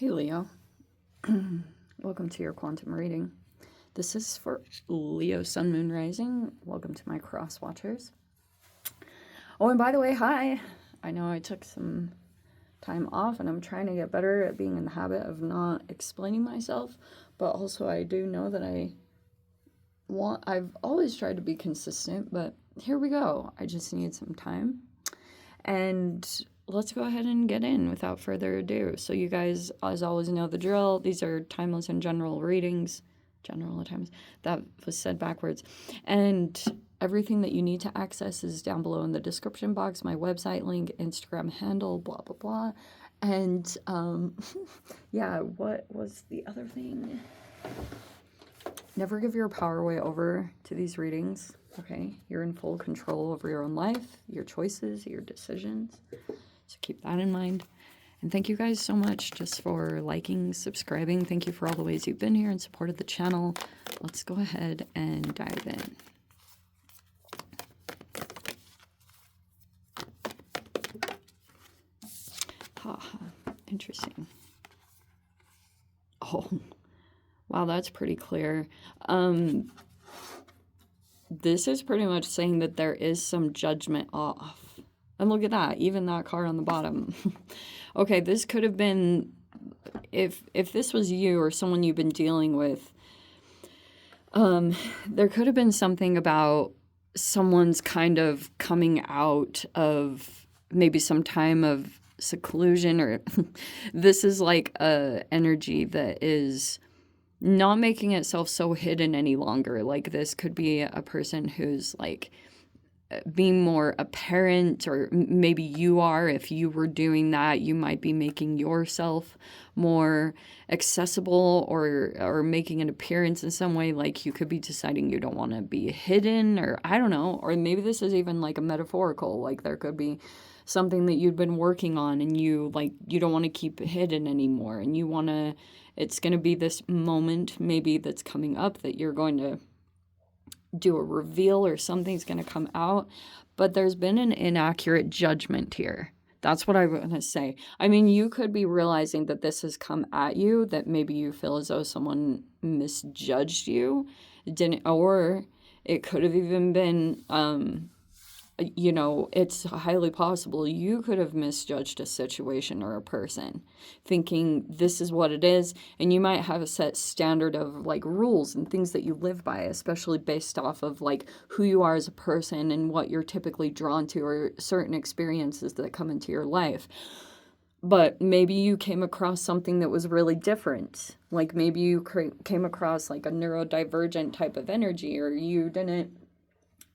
Hey Leo, welcome to your quantum reading. This is for Leo Sun Moon Rising. Welcome to my cross watchers. Oh, and by the way, hi. I know I took some time off and I'm trying to get better at being in the habit of not explaining myself, but also I do know that I've always tried to be consistent, but here we go. I just need some time. And let's go ahead and get in without further ado. So you guys, as always, know the drill. These are timeless and general readings. General at times. That was said backwards. And everything that you need to access is down below in the description box. My website link, Instagram handle, blah, blah, blah. And, yeah, what was the other thing? Never give your power away over to these readings, okay? You're in full control over your own life, your choices, your decisions. So keep that in mind. And thank you guys so much just for liking, subscribing. Thank you for all the ways you've been here and supported the channel. Let's go ahead and dive in. Interesting. Oh, wow, that's pretty clear. This is pretty much saying that there is some judgment off. And look at that, even that card on the bottom. Okay, this could have been, if this was you or someone you've been dealing with, there could have been something about someone's kind of coming out of maybe some time of seclusion, or this is like a energy that is not making itself so hidden any longer. Like this could be a person who's like being more apparent, or maybe you are. If you were doing that, you might be making yourself more accessible, or making an appearance in some way. Like you could be deciding you don't want to be hidden, or I don't know, or maybe this is even like a metaphorical, like there could be something that you'd been working on and you don't want to keep it hidden anymore, and you want to, it's going to be this moment maybe that's coming up that you're going to do a reveal, or something's going to come out, but there's been an inaccurate judgment here. That's what I want to say. I mean, you could be realizing that this has come at you, that maybe you feel as though someone misjudged you, or it could have even been, you know, it's highly possible you could have misjudged a situation or a person, thinking this is what it is, and you might have a set standard of like rules and things that you live by, especially based off of like who you are as a person and what you're typically drawn to, or certain experiences that come into your life. But maybe you came across something that was really different. Like maybe you came across like a neurodivergent type of energy, or you didn't,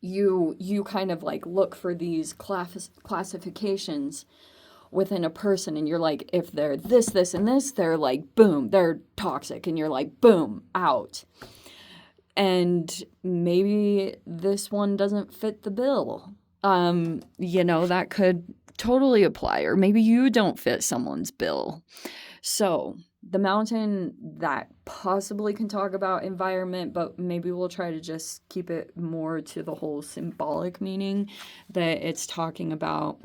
you kind of like look for these classifications within a person, and you're like, if they're this, this, and this, they're like, boom, they're toxic, and you're like, boom, out. And maybe this one doesn't fit the bill. You know, that could totally apply, or maybe you don't fit someone's bill. So the mountain, that possibly can talk about environment, but maybe we'll try to just keep it more to the whole symbolic meaning that it's talking about,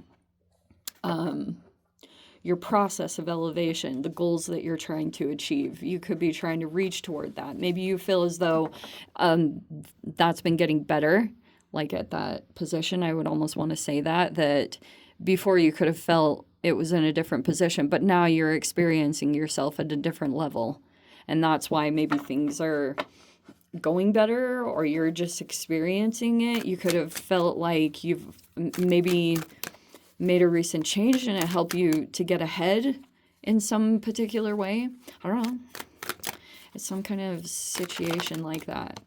your process of elevation, the goals that you're trying to achieve. You could be trying to reach toward that. Maybe you feel as though that's been getting better, like at that position. I would almost want to say that before you could have felt it was in a different position, but now you're experiencing yourself at a different level. And that's why maybe things are going better, or you're just experiencing it. You could have felt like you've maybe made a recent change and it helped you to get ahead in some particular way. I don't know. It's some kind of situation like that.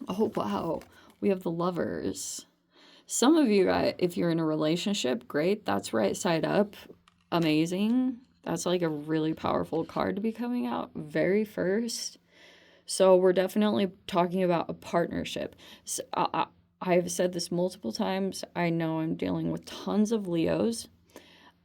Oh, wow. We have the Lovers. Some of you, if you're in a relationship, great. That's right side up. Amazing. That's like a really powerful card to be coming out very first. So we're definitely talking about a partnership. So, I've said this multiple times. I know I'm dealing with tons of Leos.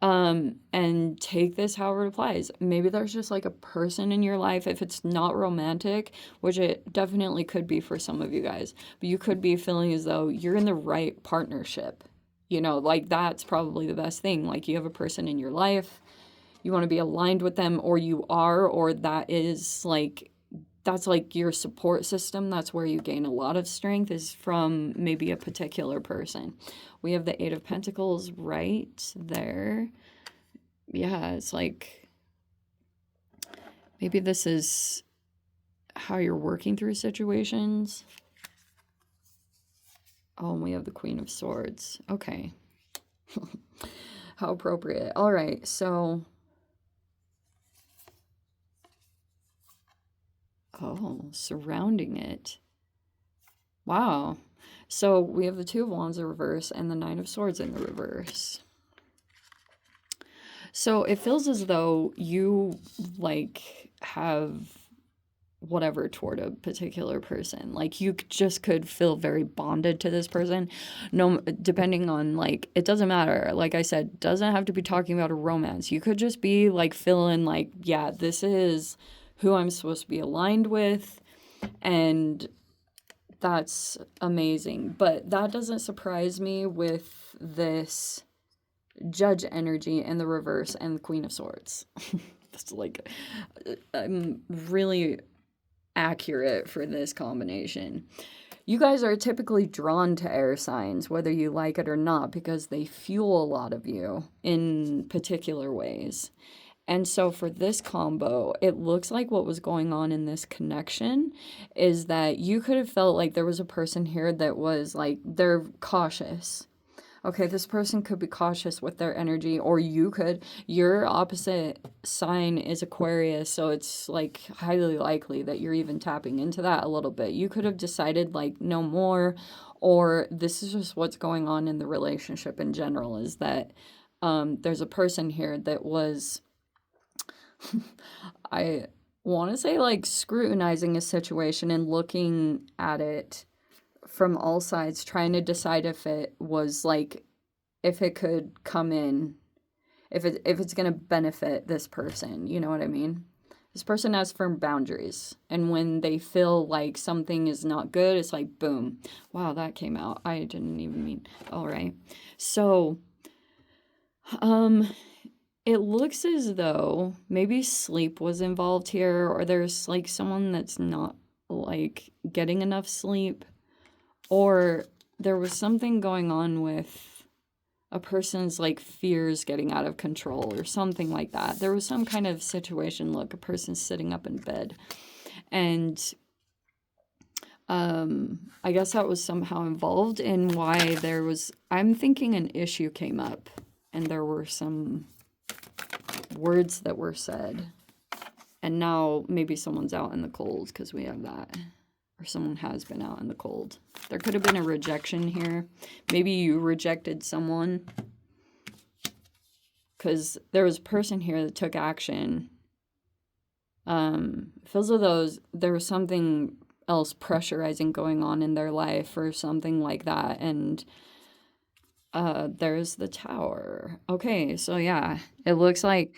And take this however it applies. Maybe there's just like a person in your life, if it's not romantic, which it definitely could be for some of you guys, but you could be feeling as though you're in the right partnership. You know, like that's probably the best thing. Like you have a person in your life, you want to be aligned with them, or you are, or that is like, that's like your support system. That's where you gain a lot of strength, is from maybe a particular person. We have the Eight of Pentacles right there. Yeah, it's like maybe this is how you're working through situations. Oh, and we have the Queen of Swords. Okay. How appropriate. All right, so... Oh, surrounding it. Wow. So we have the Two of Wands in reverse and the Nine of Swords in the reverse. So it feels as though you, like, have whatever toward a particular person. Like, you just could feel very bonded to this person. No, depending on, like, it doesn't matter. Like I said, doesn't have to be talking about a romance. You could just be, like, feeling like, yeah, this is who I'm supposed to be aligned with, and that's amazing. But that doesn't surprise me with this Judge energy in the reverse and the Queen of Swords. That's like, I'm really accurate for this combination. You guys are typically drawn to air signs, whether you like it or not, because they fuel a lot of you in particular ways. And so for this combo, it looks like what was going on in this connection is that you could have felt like there was a person here that was like, they're cautious. Okay, this person could be cautious with their energy, or you could. Your opposite sign is Aquarius, so it's like highly likely that you're even tapping into that a little bit. You could have decided like no more, or this is just what's going on in the relationship in general, is that there's a person here that was... I want to say like scrutinizing a situation and looking at it from all sides, trying to decide if it was like, if it could come in, if it's going to benefit this person, you know what I mean? This person has firm boundaries, and when they feel like something is not good, it's like, boom. Wow, that came out. I didn't even mean... All right. So, it looks as though maybe sleep was involved here, or there's like someone that's not like getting enough sleep, or there was something going on with a person's like fears getting out of control or something like that. There was some kind of situation, look, a person sitting up in bed, and I guess that was somehow involved in why there was... I'm thinking an issue came up, and there were some words that were said, and now maybe someone's out in the cold because we have that, or someone has been out in the cold. There could have been a rejection here. Maybe you rejected someone, because there was a person here that took action. Feels as though there was something else pressurizing going on in their life or something like that, and there's the Tower. Okay, so yeah, it looks like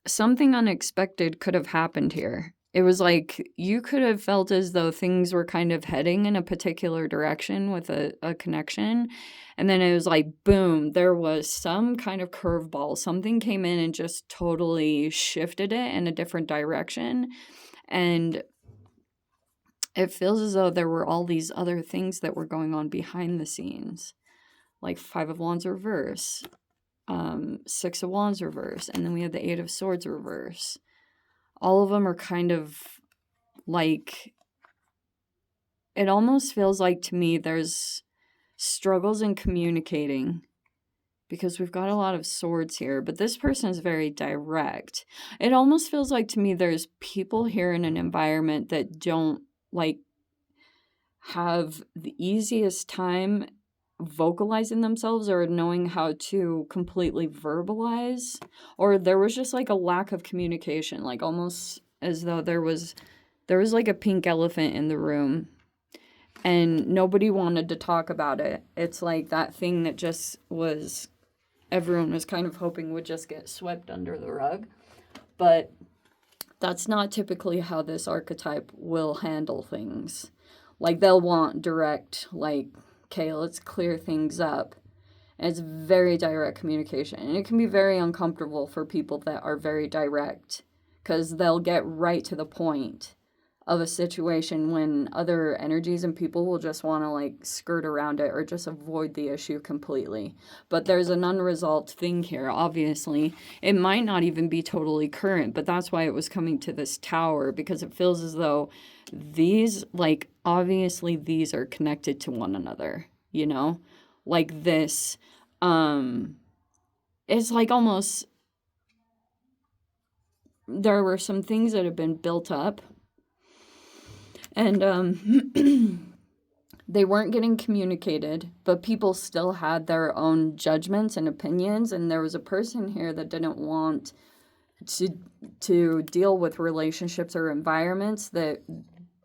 something unexpected could have happened here. It was like you could have felt as though things were kind of heading in a particular direction with a connection, and then it was like, boom, there was some kind of curveball. Something came in and just totally shifted it in a different direction, and it feels as though there were all these other things that were going on behind the scenes. Like Five of Wands reverse, Six of Wands reverse, and then we have the Eight of Swords reverse. All of them are kind of like, it almost feels like to me there's struggles in communicating, because we've got a lot of swords here, but this person is very direct. It almost feels like to me there's people here in an environment that don't like have the easiest time vocalizing themselves or knowing how to completely verbalize, or there was just like a lack of communication, like almost as though there was like a pink elephant in the room and nobody wanted to talk about it. It's like that thing that just was, everyone was kind of hoping would just get swept under the rug, but that's not typically how this archetype will handle things. Like they'll want direct, like, okay, let's clear things up. And it's very direct communication. And it can be very uncomfortable for people that are very direct because they'll get right to the point of a situation when other energies and people will just want to like skirt around it or just avoid the issue completely. But there's an unresolved thing here, obviously. It might not even be totally current, but that's why it was coming to this tower, because it feels as though these, like, obviously these are connected to one another, you know? Like this, it's like almost, there were some things that have been built up and they weren't getting communicated, but people still had their own judgments and opinions. And there was a person here that didn't want to deal with relationships or environments that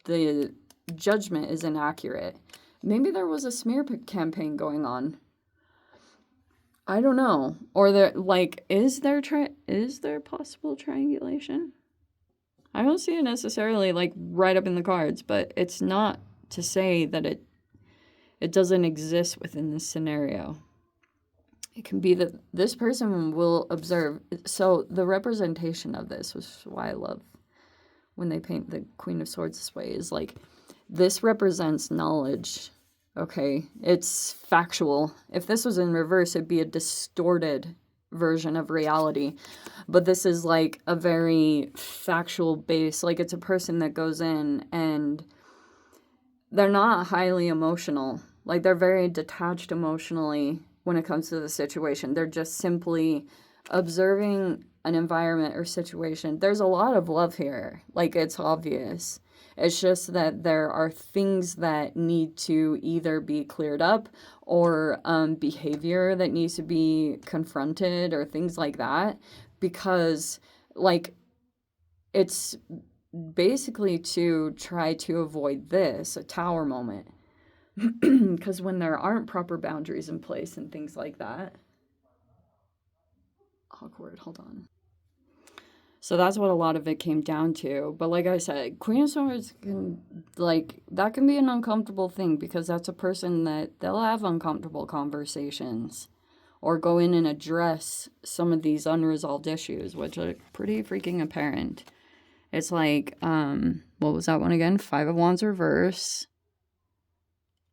the judgment is inaccurate. Maybe there was a smear campaign going on. I don't know. Or there, like, is there possible triangulation? I don't see it necessarily like right up in the cards, but it's not to say that it doesn't exist within this scenario. It can be that this person will observe. So the representation of this, which is why I love when they paint the Queen of Swords this way, is like, this represents knowledge. Okay, it's factual. If this was in reverse, it'd be a distorted version of reality. But this is like a very factual base. Like, it's a person that goes in and they're not highly emotional. Like, they're very detached emotionally when it comes to the situation. They're just simply observing an environment or situation. There's a lot of love here. Like, it's obvious. It's just that there are things that need to either be cleared up or behavior that needs to be confronted or things like that. Because, like, it's basically to try to avoid this, a tower moment. Because when there aren't proper boundaries in place and things like that. Awkward, hold on. So that's what a lot of it came down to. But like I said, Queen of Swords can, like, that can be an uncomfortable thing because that's a person that they'll have uncomfortable conversations or go in and address some of these unresolved issues, which are pretty freaking apparent. It's like, what was that one again? Five of Wands reverse.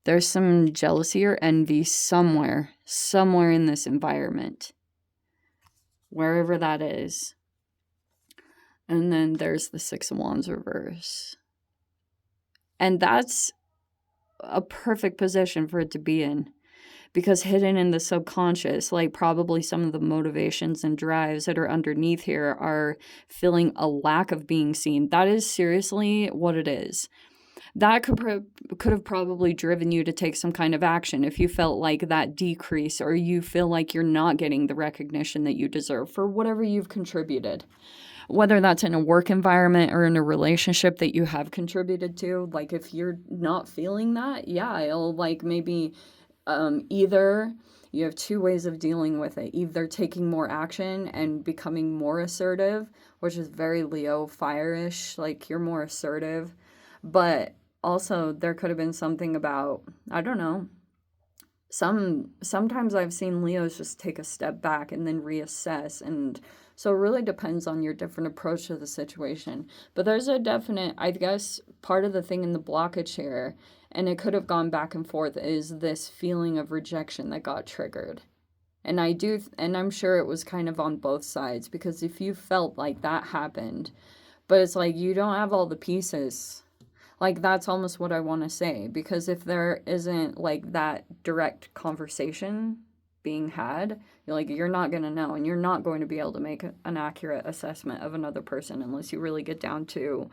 There's some jealousy or envy somewhere in this environment, wherever that is. And then there's the Six of Wands reverse. And that's a perfect position for it to be in. Because hidden in the subconscious, like probably some of the motivations and drives that are underneath here are feeling a lack of being seen. That is seriously what it is. That could have probably driven you to take some kind of action if you felt like that decrease or you feel like you're not getting the recognition that you deserve for whatever you've contributed. Whether that's in a work environment or in a relationship that you have contributed to, like if you're not feeling that, yeah, it'll like maybe either you have two ways of dealing with it. Either taking more action and becoming more assertive, which is very Leo fire-ish, like you're more assertive. But also there could have been something about, I don't know, sometimes I've seen Leos just take a step back and then reassess, and so it really depends on your different approach to the situation. But there's a definite, I guess, part of the thing in the blockage here, and it could have gone back and forth, is this feeling of rejection that got triggered. And I'm sure it was kind of on both sides, because if you felt like that happened, but it's like you don't have all the pieces. Like, that's almost what I want to say, because if there isn't like that direct conversation being had, you're not going to know, and you're not going to be able to make an accurate assessment of another person unless you really get down to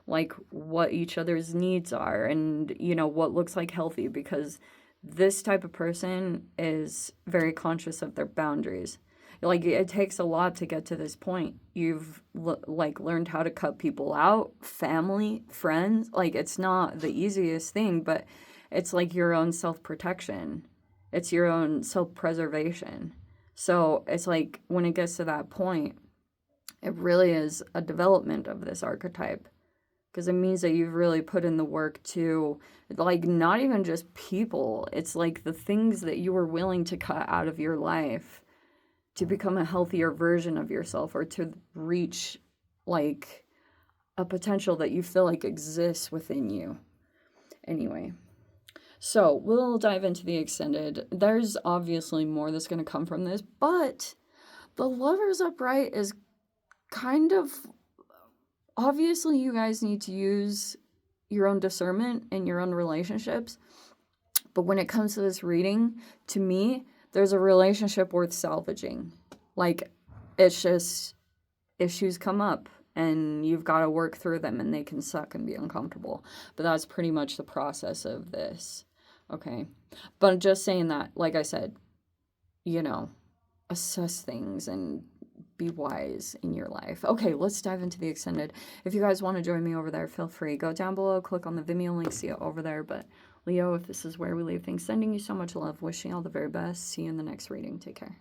like what each other's needs are and, what looks like healthy, because this type of person is very conscious of their boundaries. Like, it takes a lot to get to this point. You've learned how to cut people out, family, friends. Like, it's not the easiest thing, but it's like your own self-protection. It's your own self-preservation. So it's like when it gets to that point, it really is a development of this archetype. because it means that you've really put in the work to, like, not even just people. It's like the things that you were willing to cut out of your life to become a healthier version of yourself, or to reach, like, a potential that you feel like exists within you. Anyway, so we'll dive into the extended. There's obviously more that's going to come from this, but the Lover's upright is kind of, obviously you guys need to use your own discernment in your own relationships. But when it comes to this reading, to me, there's a relationship worth salvaging. Like, it's just, issues come up and you've got to work through them, and they can suck and be uncomfortable. But that's pretty much the process of this. Okay. But just saying that, like I said, you know, assess things and be wise in your life. Okay, let's dive into the extended. If you guys want to join me over there, feel free. Go down below, click on the Vimeo link, see it over there. But Leo, if this is where we leave things, sending you so much love, wishing you all the very best. See you in the next reading. Take care.